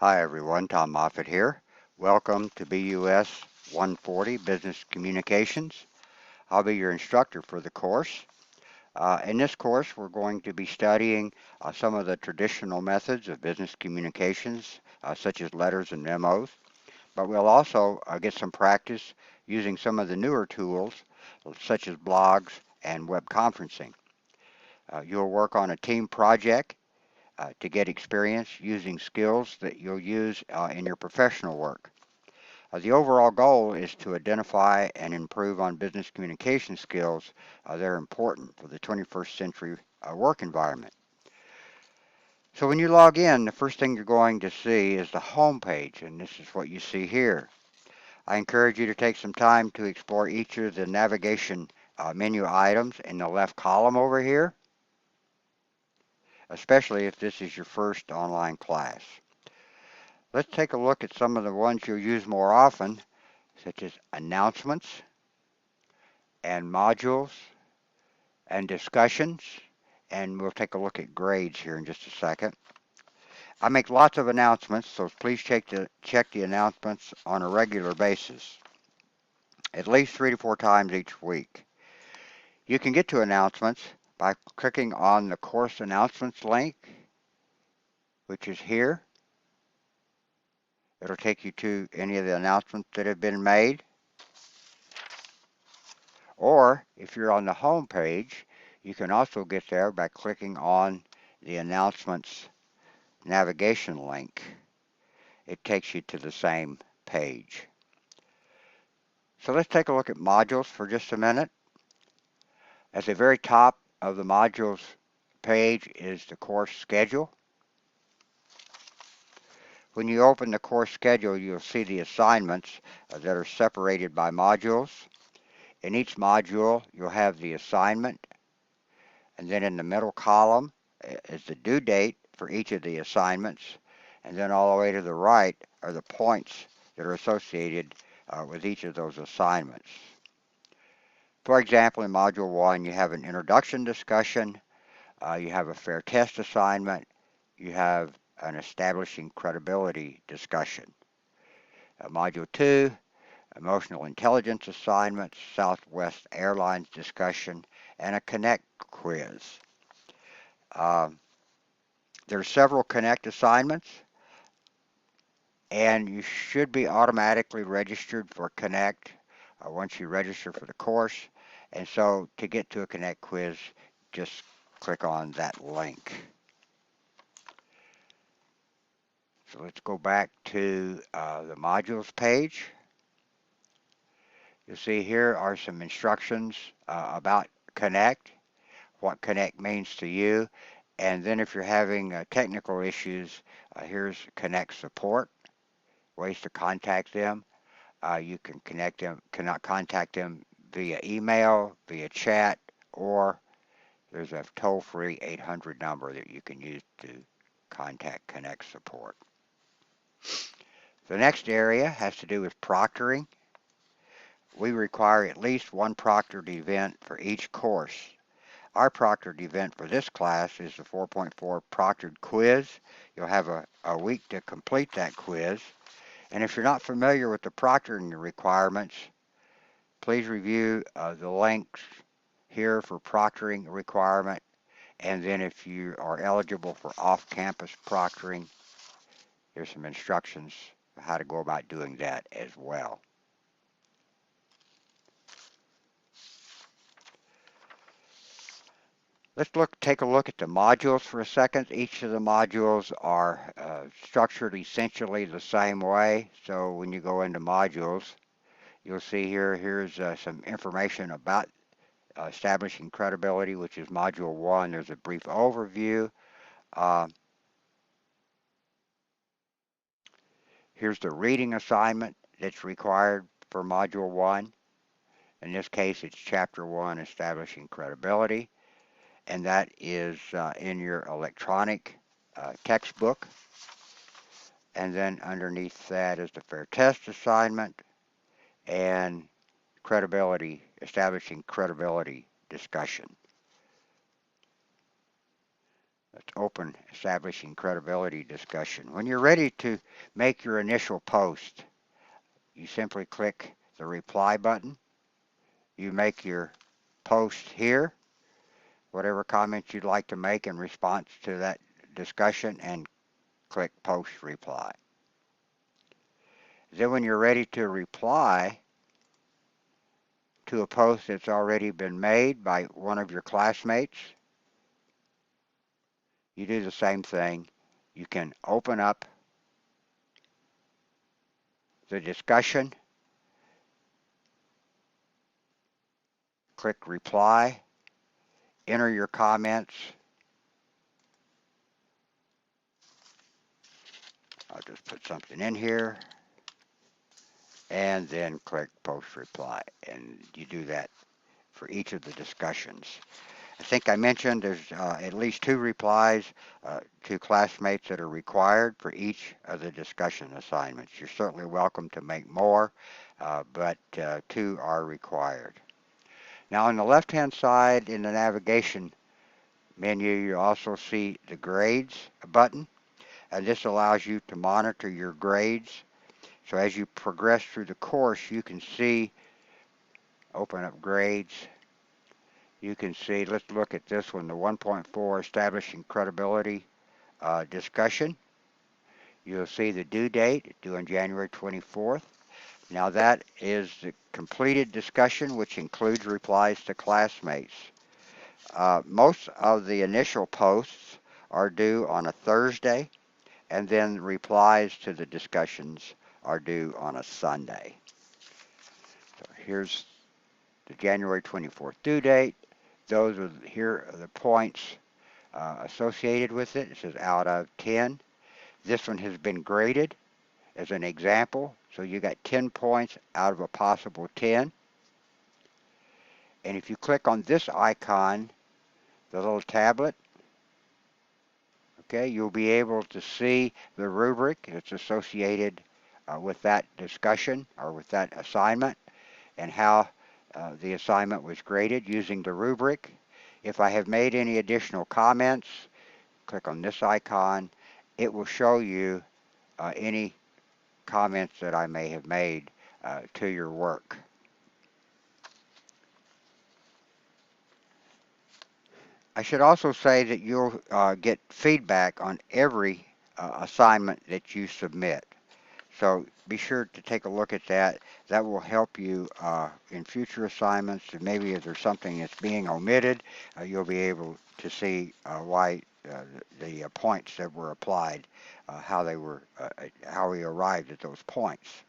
Hi everyone, Tom Moffett here. Welcome to BUS 140 Business Communications. I'll be your instructor for the course. In this course, we're going to be studying some of the traditional methods of business communications, such as letters and memos, but we'll also get some practice using some of the newer tools, such as blogs and web conferencing. You'll work on a team project to get experience using skills that you'll use in your professional work. The overall goal is to identify and improve on business communication skills that are important for the 21st century work environment. So when you log in, the first thing you're going to see is the home page, and this is what you see here. I encourage you to take some time to explore each of the navigation menu items in the left column over here, especially if this is your first online class. Let's take a look at some of the ones you'll use more often, such as announcements and modules and discussions, and we'll take a look at grades here in just a second. I make lots of announcements, so please check the announcements on a regular basis, at least 3 to 4 times each week. You can get to announcements by clicking on the course announcements link, which is here. It'll take you to any of the announcements that have been made. Or if you're on the home page, you can also get there by clicking on the announcements navigation link. It takes you to the same page. So let's take a look at modules for just a minute. At the very top of the modules page is the course schedule. When you open the course schedule, you'll see the assignments that are separated by modules. In each module, you'll have the assignment, and then in the middle column is the due date for each of the assignments, and then all the way to the right are the points that are associated with each of those assignments. For example, in Module 1, you have an introduction discussion, you have a fair test assignment, you have an establishing credibility discussion. Module 2, emotional intelligence assignments, Southwest Airlines discussion, and a Connect quiz. There are several Connect assignments, and you should be automatically registered for Connect once you register for the course. And so to get to a Connect quiz, just click on that link. So let's go back to the modules page. You'll see here are some instructions about Connect, what Connect means to you, and then if you're having technical issues, here's Connect support, ways to contact them. You can contact them via email, via chat, or there's a toll-free 800 number that you can use to contact Connect support. The next area has to do with proctoring. We require at least one proctored event for each course. Our proctored event for this class is the 4.4 proctored quiz. You'll have a week to complete that quiz. And if you're not familiar with the proctoring requirements, please review the links here for proctoring requirement. And then if you are eligible for off-campus proctoring, there's some instructions on how to go about doing that as well. Let's take a look at the modules for a second. Each of the modules are structured essentially the same way. So when you go into modules, you'll see here's some information about establishing credibility, which is Module 1. There's a brief overview. Here's the reading assignment that's required for Module 1. In this case, it's Chapter 1, Establishing Credibility, and that is in your electronic textbook. And then underneath that is the fair test assignment and credibility, establishing credibility discussion. Let's open establishing credibility discussion. When you're ready to make your initial post, you simply click the reply button. You make your post here, whatever comments you'd like to make in response to that discussion, and click post reply. Then when you're ready to reply to a post that's already been made by one of your classmates, you do the same thing. You can open up the discussion, click reply, enter your comments. I'll just put something in here and then click post reply. And you do that for each of the discussions. I think I mentioned there's at least 2 replies to classmates that are required for each of the discussion assignments. You're certainly welcome to make more, but 2 are required. Now on the left-hand side in the navigation menu, you also see the grades button, and this allows you to monitor your grades. So as you progress through the course, you can see, open up grades, you can see, let's look at this one, the 1.4 establishing credibility discussion. You'll see the due date, due on January 24th. Now that is the completed discussion, which includes replies to classmates. Most of the initial posts are due on a Thursday, and then replies to the discussions are due on a Sunday. So here's the January 24th due date. Those are here are the points associated with it. It says out of 10. This one has been graded as an example. So you got 10 points out of a possible 10. And if you click on this icon, the little tablet, okay, you'll be able to see the rubric that's associated with that discussion or with that assignment and how the assignment was graded using the rubric. If I have made any additional comments, click on this icon. It will show you any comments that I may have made to your work. I should also say that you'll get feedback on every assignment that you submit. So be sure to take a look at that. That will help you in future assignments. And maybe if there's something that's being omitted, you'll be able to see why the points that were applied, how we arrived at those points.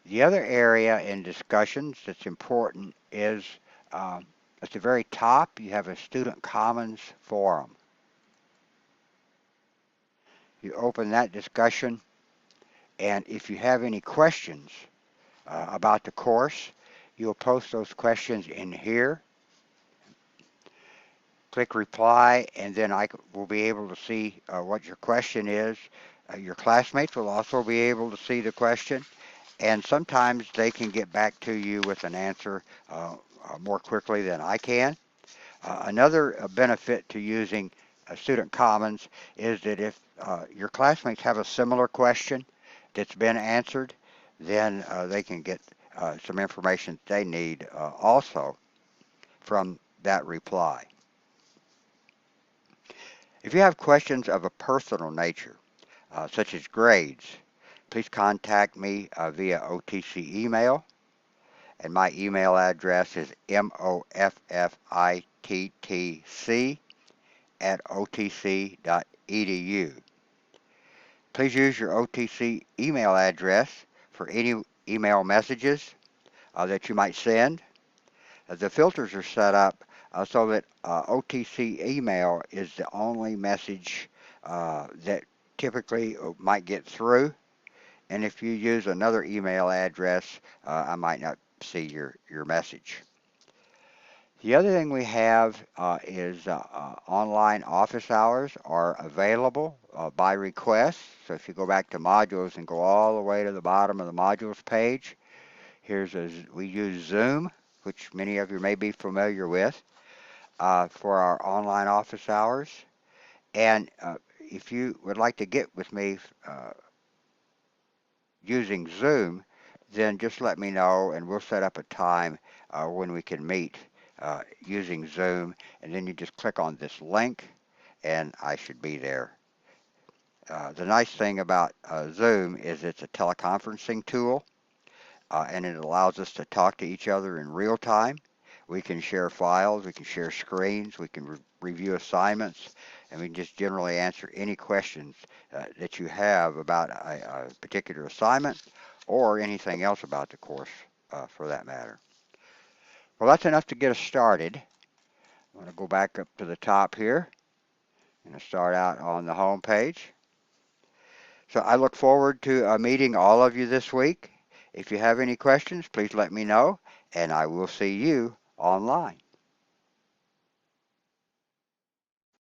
The other area in discussions that's important is at the very top, you have a Student Commons forum. You open that discussion, and if you have any questions about the course, you'll post those questions in here. Click reply, and then I will be able to see what your question is. Your classmates will also be able to see the question, and sometimes they can get back to you with an answer more quickly than I can. Another benefit to using Student Commons is that if your classmates have a similar question that's been answered, then they can get some information they need also from that reply. If you have questions of a personal nature, such as grades, please contact me via OTC email. And my email address is moffittc@otc.edu. Please use your OTC email address for any email messages that you might send. The filters are set up so that OTC email is the only message that typically might get through. And if you use another email address, I might not see your message. The other thing we have is online office hours are available by request. So if you go back to modules and go all the way to the bottom of the modules page, we use Zoom, which many of you may be familiar with, for our online office hours. And if you would like to get with me using Zoom, then just let me know and we'll set up a time when we can meet using Zoom. And then you just click on this link and I should be there. The nice thing about Zoom is it's a teleconferencing tool and it allows us to talk to each other in real time. We can share files, we can share screens, we can review assignments, and we can just generally answer any questions that you have about a particular assignment or anything else about the course for that matter. Well, that's enough to get us started. I'm going to go back up to the top here and start out on the home page. So I look forward to meeting all of you this week. If you have any questions, please let me know, and I will see you online.